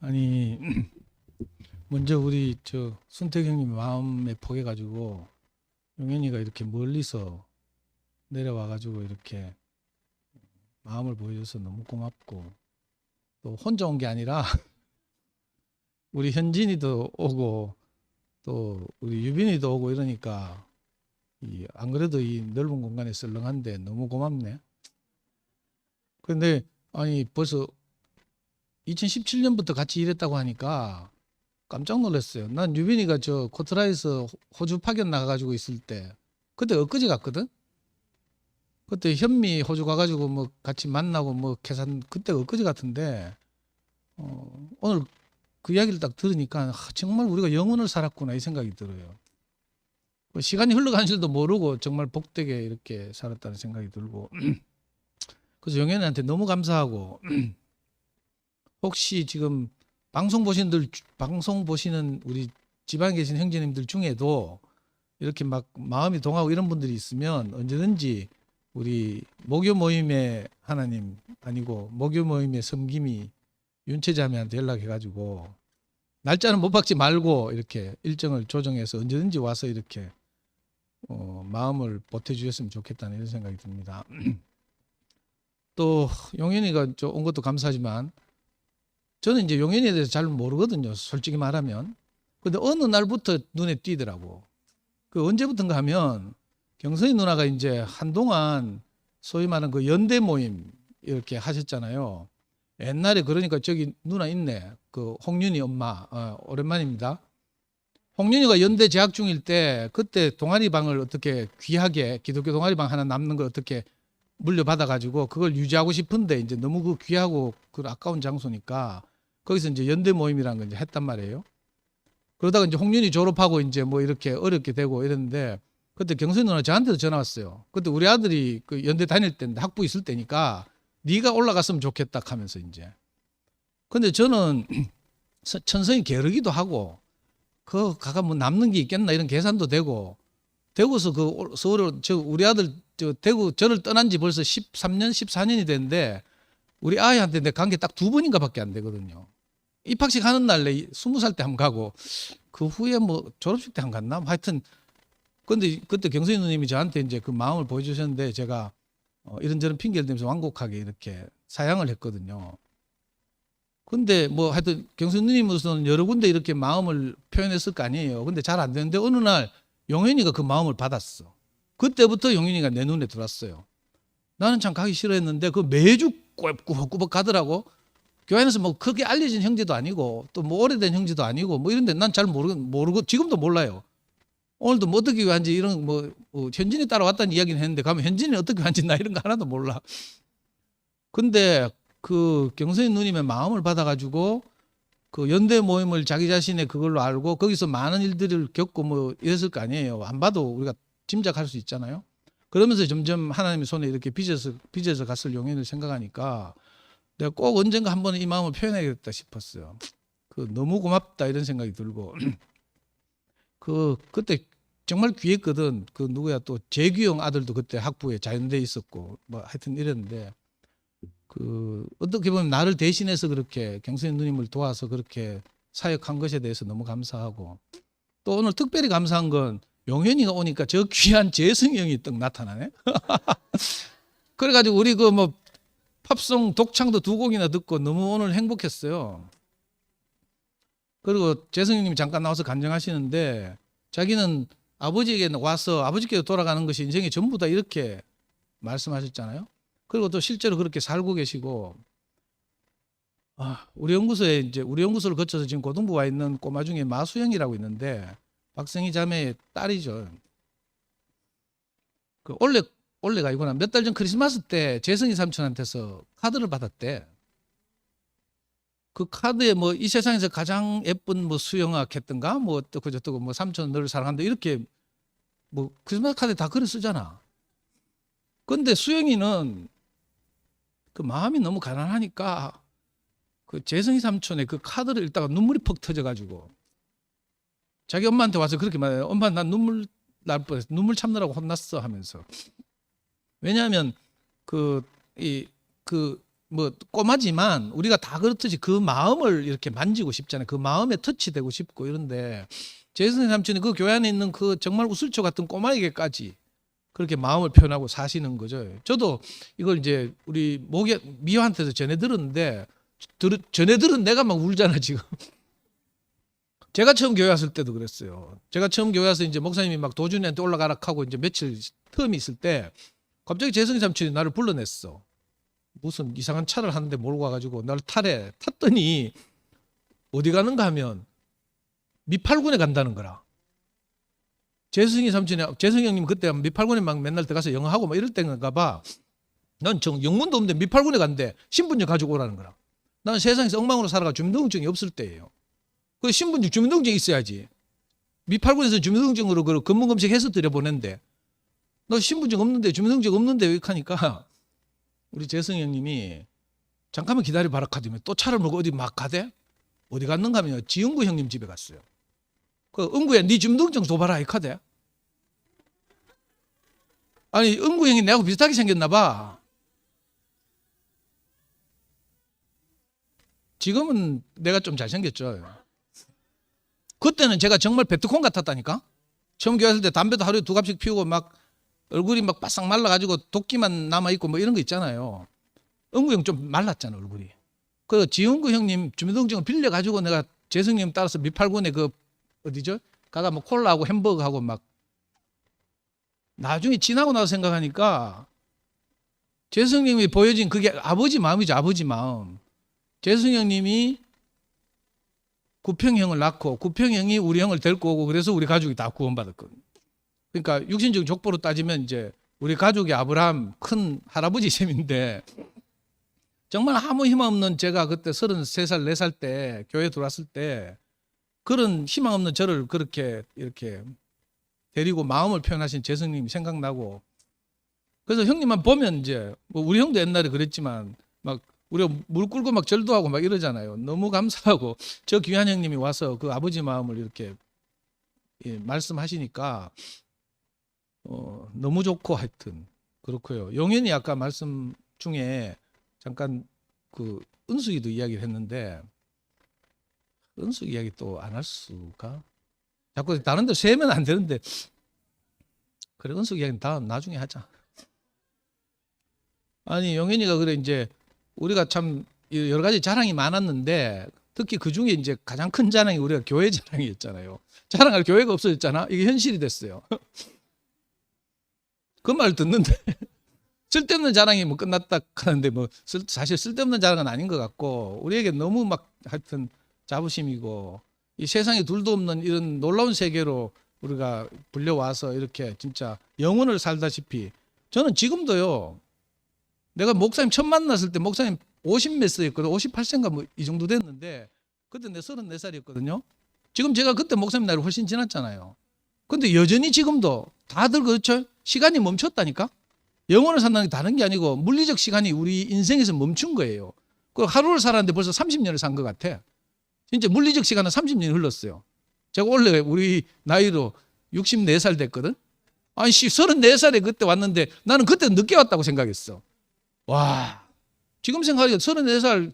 아니 먼저 우리 순택 형님 마음에 포개가지고 용현이가 이렇게 멀리서 내려와가지고 이렇게 마음을 보여줘서 너무 고맙고, 또 혼자 온 게 아니라 우리 현진이도 오고 또 우리 유빈이도 오고 이러니까 안 그래도 이 넓은 공간에 썰렁한데 너무 고맙네. 근데 아니 벌써 2017년부터 같이 일했다고 하니까 깜짝 놀랐어요. 난 유빈이가 저 코트라에서 호주 파견 나가가지고 있을 때 그때 엊그제 갔거든. 그때 현미 호주 가가지고 뭐 같이 만나고 뭐 계산 그때 엊그제 같은데 오늘 그 이야기를 딱 들으니까 정말 우리가 영혼을 살았구나 이 생각이 들어요. 시간이 흘러간 줄도 모르고 정말 복되게 이렇게 살았다는 생각이 들고 그래서 영현이한테 너무 감사하고 혹시 지금 방송 보시는 우리 지방에 계신 형제님들 중에도 이렇게 막 마음이 동하고 이런 분들이 있으면 언제든지 우리 목요 모임의 하나님 아니고 목요 모임의 섬김이 윤채자매한테 연락해가지고 날짜는 못 박지 말고 이렇게 일정을 조정해서 언제든지 와서 이렇게 마음을 보태주셨으면 좋겠다는 이런 생각이 듭니다. 또 용현이가 온 것도 감사하지만 저는 이제 용현이에 대해서 잘 모르거든요. 솔직히 말하면. 근데 어느 날부터 눈에 띄더라고. 그 언제부턴가 하면 경선이 누나가 이제 한동안 소위 말하는 그 연대 모임 이렇게 하셨잖아요. 옛날에 그러니까 저기 누나 있네. 그 홍윤이 엄마. 오랜만입니다. 홍윤이가 연대 재학 중일 때 그때 동아리방을 어떻게 귀하게 기독교 동아리방 하나 남는 걸 어떻게 물려받아 가지고 그걸 유지하고 싶은데 이제 너무 그 귀하고 그 아까운 장소니까 거기서 이제 연대 모임이라는 걸 이제 했단 말이에요. 그러다가 이제 홍윤이 졸업하고 이제 뭐 이렇게 어렵게 되고 이랬는데 그때 경선이 누나 저한테도 전화 왔어요. 그때 우리 아들이 그 연대 다닐 때인데 학부 있을 때니까 네가 올라갔으면 좋겠다 하면서 이제. 근데 저는 천성이 게으르기도 하고 그 가가 뭐 남는 게 있겠나 이런 계산도 되고 대구서 그 서울에 우리 아들 대구 저를 떠난 지 벌써 13년 14년이 됐는데 우리 아이한테 내 간 게 딱 2번인가밖에 안 되거든요. 입학식 하는 날 내 20살 때 한 번 가고 그 후에 뭐 졸업식 때 한 번 갔나? 하여튼 근데 그때 경선이 누님이 저한테 이제 그 마음을 보여주셨는데 제가 이런저런 핑계를 대면서 완곡하게 이렇게 사양을 했거든요. 근데 뭐 하여튼 경선 누님으로서는 여러 군데 이렇게 마음을 표현했을 거 아니에요. 근데 잘 안 되는데 어느 날 용현이가 그 마음을 받았어. 그때부터 용현이가 내 눈에 들어왔어요. 나는 참 가기 싫어했는데 그 매주 꾸벅꾸벅 가더라고. 교회 안에서 뭐 크게 알려진 형제도 아니고 또 뭐 오래된 형제도 아니고 뭐 이런데 난 잘 모르고 지금도 몰라요. 오늘도 뭐 어떻게 왔는지 이런 현진이 따라왔다는 이야기는 했는데 가면 현진이 어떻게 왔는지 나 이런 거 하나도 몰라. 근데 그 경선이 누님의 마음을 받아가지고 그 연대 모임을 자기 자신의 그걸로 알고 거기서 많은 일들을 겪고 뭐 이랬을 거 아니에요. 안 봐도 우리가 짐작할 수 있잖아요. 그러면서 점점 하나님의 손에 이렇게 빚어서 갔을 용인을 생각하니까 내가 꼭 언젠가 한 번은 이 마음을 표현해야겠다 싶었어요. 그 너무 고맙다 이런 생각이 들고 그때 정말 귀했거든. 그 누구야 또 재규형 아들도 그때 학부에 자연대에 있었고 뭐 하여튼 이랬는데 그 어떻게 보면 나를 대신해서 그렇게 경선이 누님을 도와서 그렇게 사역한 것에 대해서 너무 감사하고 또 오늘 특별히 감사한 건 용현이가 오니까 저 귀한 재승이 형이 딱 나타나네. 그래가지고 우리 그 뭐 팝송 독창도 2곡이나 듣고 너무 오늘 행복했어요. 그리고 재승이 형님이 잠깐 나와서 간증하시는데 자기는 아버지에게 와서 아버지께로 돌아가는 것이 인생의 전부다 이렇게 말씀하셨잖아요. 그리고 또 실제로 그렇게 살고 계시고 우리 연구소를 거쳐서 지금 고등부 와 있는 꼬마 중에 마수영이라고 있는데 박성희 자매의 딸이죠. 그 올해가 아니구나. 몇 달 전 크리스마스 때 재성이 삼촌한테서 카드를 받았대. 그 카드에 뭐 이 세상에서 가장 예쁜 뭐 수영아 했던가 뭐 어떻고 저떻고 뭐 삼촌 너를 사랑한다 이렇게 뭐 크리스마스 카드에 다 글을 쓰잖아. 근데 수영이는 그 마음이 너무 가난하니까 그 재성이 삼촌의 그 카드를 읽다가 눈물이 퍽 터져가지고 자기 엄마한테 와서 그렇게 말해요. 엄마 난 눈물 날 뻔했어. 눈물 참느라고 혼났어 하면서. 왜냐하면 그 뭐 꼬마지만 우리가 다 그렇듯이 그 마음을 이렇게 만지고 싶잖아요. 그 마음에 터치되고 싶고 이런데 재승 삼촌이 그 교회 안에 있는 그 정말 우슬초 같은 꼬마에게까지 그렇게 마음을 표현하고 사시는 거죠. 저도 이걸 이제 우리 미호한테서 전해 들었는데 전해 들은 내가 막 울잖아 지금. 제가 처음 교회 왔을 때도 그랬어요. 제가 처음 교회 와서 이제 목사님이 막 도준이한테 올라가라 하고 이제 며칠 텀이 있을 때 갑자기 재승이 삼촌이 나를 불러냈어. 무슨 이상한 차를 하는데 몰고 와가지고 나를 탔더니 어디 가는가 하면 미팔군에 간다는 거라. 재승이 삼촌이, 재승이 형님 그때 미팔군에 막 맨날 들어가서 영어 하고 막 이럴 때인가 봐. 난 영문도 없는데 미팔군에 간대. 신분증 가지고 오라는 거라. 나는 세상에서 엉망으로 살아가 주민등록증이 없을 때예요. 그 신분증 주민등록증이 있어야지. 미팔군에서 주민등록증으로 그 검문검색해서 들여보낸대. 너 신분증 없는데 주민등록증 없는데 왜 이렇게 하니까 우리 재승이 형님이 잠깐만 기다려봐라 카드면 또 차를 몰고 어디 막 가대? 어디 갔는가 하면 지은구 형님 집에 갔어요. 그 은구야 네 주민등록증 줘봐라 이 카드. 아니 은구 형이 내하고 비슷하게 생겼나 봐. 지금은 내가 좀 잘생겼죠. 그때는 제가 정말 베트콩 같았다니까. 처음 교회 왔을 때 담배도 하루에 2갑씩 피우고 막 얼굴이 막 바싹 말라가지고 도끼만 남아있고 뭐 이런 거 있잖아요. 은구 형 좀 말랐잖아 얼굴이. 그 지은구 형님 주민등록증을 빌려가지고 내가 재승님 따라서 미팔군에 그 어디죠? 가다 뭐 콜라하고 햄버거하고 막 나중에 지나고 나서 생각하니까 재승님이 보여진 그게 아버지 마음이죠. 아버지 마음. 재승 형님이 구평형을 낳고 구평형이 우리 형을 데리고 오고 그래서 우리 가족이 다 구원받았거든요. 그러니까 육신적 족보로 따지면 이제 우리 가족이 아브라함 큰 할아버지 셈인데 정말 아무 희망 없는 제가 그때 33살 4살 때 교회 들어왔을 때 그런 희망 없는 저를 그렇게 이렇게 데리고 마음을 표현하신 재승님이 생각나고 그래서 형님만 보면 이제 뭐 우리 형도 옛날에 그랬지만 막 우리가 물 끓고 막 절도 하고 막 이러잖아요. 너무 감사하고 저 귀한 형님이 와서 그 아버지 마음을 이렇게 말씀하시니까 너무 좋고 하여튼 그렇고요. 용현이 아까 말씀 중에 잠깐 그 은숙이도 이야기를 했는데 은숙 이야기 또 안 할 수가 자꾸 다른 데 세면 안 되는데 그래 은숙 이야기는 다음 나중에 하자. 아니 용현이가 그래 이제 우리가 참 여러 가지 자랑이 많았는데 특히 그 중에 이제 가장 큰 자랑이 우리가 교회 자랑이었잖아요. 자랑할 교회가 없어졌잖아. 이게 현실이 됐어요. 그 말 듣는데 쓸데없는 자랑이 뭐 끝났다 하는데 뭐 사실 쓸데없는 자랑은 아닌 것 같고 우리에게 너무 막 하여튼 자부심이고 이 세상에 둘도 없는 이런 놀라운 세계로 우리가 불려와서 이렇게 진짜 영혼을 살다시피 저는 지금도요. 내가 목사님 처음 만났을 때 목사님 50몇 세였거든. 58세인가 뭐 이 정도 됐는데 그때 내 34살이었거든요. 지금 제가 그때 목사님 나이를 훨씬 지났잖아요. 근데 여전히 지금도 다들 그렇죠. 시간이 멈췄다니까. 영혼을 산다는 게 다른 게 아니고 물리적 시간이 우리 인생에서 멈춘 거예요. 그 하루를 살았는데 벌써 30년을 산 것 같아. 진짜 물리적 시간은 30년이 흘렀어요. 제가 원래 우리 나이로 64살 됐거든. 아니 34살에 그때 왔는데 나는 그때 늦게 왔다고 생각했어. 와 지금 생각하니까 34살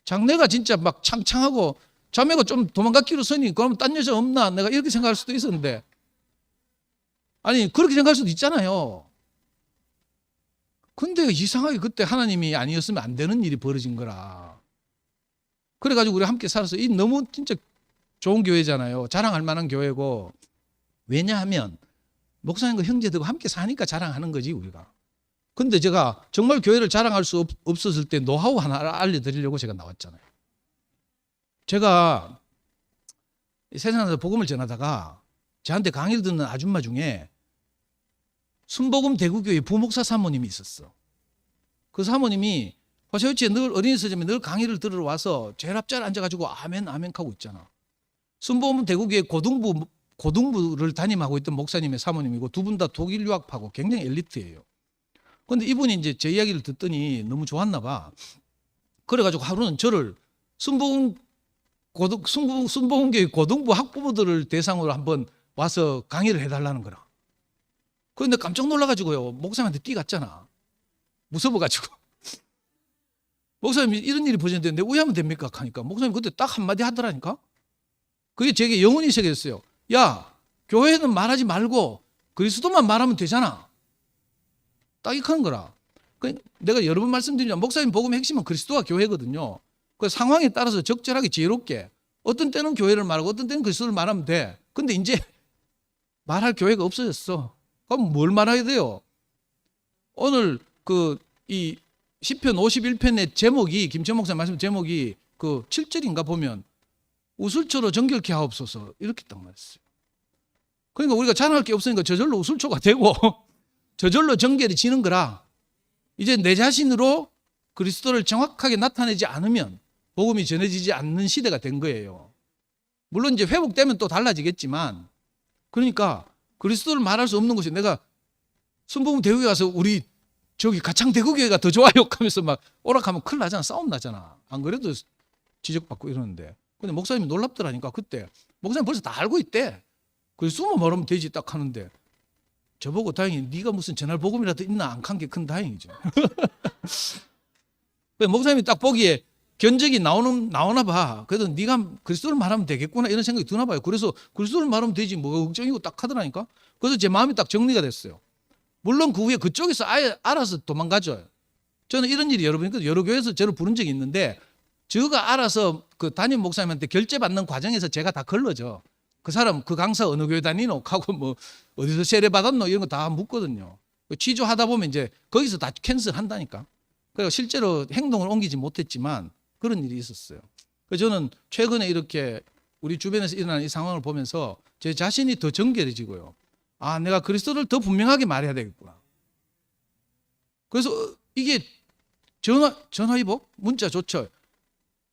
장래가 진짜 막 창창하고 자매가 좀 도망갔기로 서니 그러면 딴 여자 없나 내가 이렇게 생각할 수도 있었는데 아니 그렇게 생각할 수도 있잖아요. 근데 이상하게 그때 하나님이 아니었으면 안 되는 일이 벌어진 거라. 그래가지고 우리 함께 살아서 이 너무 진짜 좋은 교회잖아요. 자랑할 만한 교회고 왜냐하면 목사님과 형제들과 함께 사니까 자랑하는 거지 우리가. 근데 제가 정말 교회를 자랑할 수 없었을 때 노하우 하나 알려드리려고 제가 나왔잖아요. 제가 세상에서 복음을 전하다가 저한테 강의를 듣는 아줌마 중에 순복음 대구교회 부목사 사모님이 있었어. 그 사모님이 화셔유치에 늘 어린이 서점에 늘 강의를 들으러 와서 제일 앞자리에 앉아가지고 아멘 아멘 하고 있잖아. 순복음 대구교회 고등부를 담임하고 있던 목사님의 사모님이고 두 분 다 독일 유학파고 굉장히 엘리트예요. 근데 이분이 이제 제 이야기를 듣더니 너무 좋았나 봐. 그래가지고 하루는 저를 순복음교회 고등부 학부모들을 대상으로 한번 와서 강의를 해달라는 거라. 그런데 깜짝 놀라가지고요. 목사님한테 뛰갔잖아. 무서워가지고. 목사님이 이런 일이 벌어졌는데 왜 하면 됩니까? 하니까 목사님 그때 딱 한마디 하더라니까. 그게 제게 영원히 새겼어요. 야, 교회는 말하지 말고 그리스도만 말하면 되잖아. 딱 이렇게 하는 거라. 내가 여러 번 말씀드리지만 목사님 복음의 핵심은 그리스도와 교회거든요. 그 상황에 따라서 적절하게 지혜롭게 어떤 때는 교회를 말하고 어떤 때는 그리스도를 말하면 돼. 근데 이제 말할 교회가 없어졌어. 그럼 뭘 말해야 돼요? 오늘 이 시편 51편의 제목이 김천 목사님 말씀 제목이 그 7절인가 보면 우슬초로 정결케 하옵소서 이렇게 딱 말했어요. 그러니까 우리가 자랑할 게 없으니까 저절로 우슬초가 되고 저절로 정결이 지는 거라. 이제 내 자신으로 그리스도를 정확하게 나타내지 않으면 복음이 전해지지 않는 시대가 된 거예요. 물론 이제 회복되면 또 달라지겠지만, 그러니까 그리스도를 말할 수 없는 것이, 내가 순복음 대구에 가서 우리 저기 가창 대구교회가 더 좋아요 하면서 막 오락하면 큰일 나잖아. 싸움 나잖아. 안 그래도 지적받고 이러는데. 근데 목사님이 놀랍더라니까. 그때 목사님 벌써 다 알고 있대. 그래서 숨어 말하면 되지 딱 하는데, 저보고 다행히 네가 무슨 전할 복음이라도 있나 안 칸 게 큰 다행이죠. 목사님이 딱 보기에 견적이 나오나 봐. 그래도 네가 그리스도를 말하면 되겠구나 이런 생각이 드나 봐요. 그래서 그리스도를 말하면 되지 뭐가 걱정이고 딱 하더라니까. 그래서 제 마음이 딱 정리가 됐어요. 물론 그 후에 그쪽에서 아예 알아서 도망가죠. 저는 이런 일이 여러 번 있거든요. 여러 교회에서 저를 부른 적이 있는데 저가 알아서 그 담임 목사님한테 결제받는 과정에서 제가 다 걸러져. 그 사람 그 강사 어느 교회 다니노 하고 뭐 어디서 세례 받았노 이런 거 다 묻거든요. 취조하다 보면 이제 거기서 다 캔슬한다니까. 그래서 실제로 행동을 옮기지 못했지만 그런 일이 있었어요. 그래서 저는 최근에 이렇게 우리 주변에서 일어나는 이 상황을 보면서 제 자신이 더 정결해지고요. 아, 내가 그리스도를 더 분명하게 말해야 되겠구나. 그래서 이게 전화위복 문자 좋죠.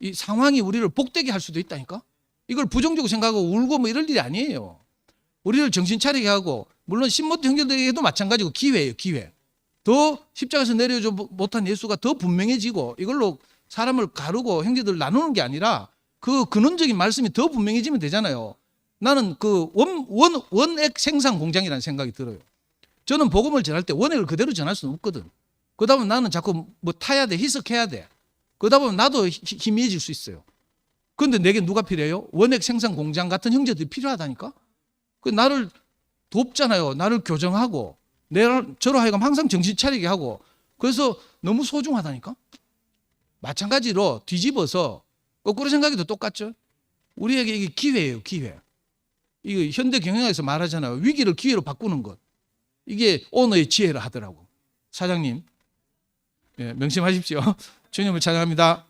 이 상황이 우리를 복되게 할 수도 있다니까. 이걸 부정적으로 생각하고 울고 뭐 이럴 일이 아니에요. 우리를 정신 차리게 하고, 물론 신모트 형제들에게도 마찬가지고 기회예요. 기회. 더 십자가에서 내려오지 못한 예수가 더 분명해지고, 이걸로 사람을 가르고 형제들을 나누는 게 아니라 그 근원적인 말씀이 더 분명해지면 되잖아요. 나는 그 원액 생산 공장이라는 생각이 들어요. 저는 복음을 전할 때 원액을 그대로 전할 수는 없거든. 그러다 보면 나는 자꾸 뭐 타야 돼, 희석해야 돼. 그러다 보면 나도 희미해질 수 있어요. 그런데 내게 누가 필요해요? 원액 생산 공장 같은 형제들이 필요하다니까. 그 나를 돕잖아요. 나를 교정하고, 저로 하여금 항상 정신 차리게 하고. 그래서 너무 소중하다니까. 마찬가지로 뒤집어서 거꾸로 생각해도 똑같죠. 우리에게 이게 기회예요. 기회. 이거 현대 경영학에서 말하잖아요. 위기를 기회로 바꾸는 것. 이게 오너의 지혜라 하더라고. 사장님, 예, 명심하십시오. 주님을 찬양합니다.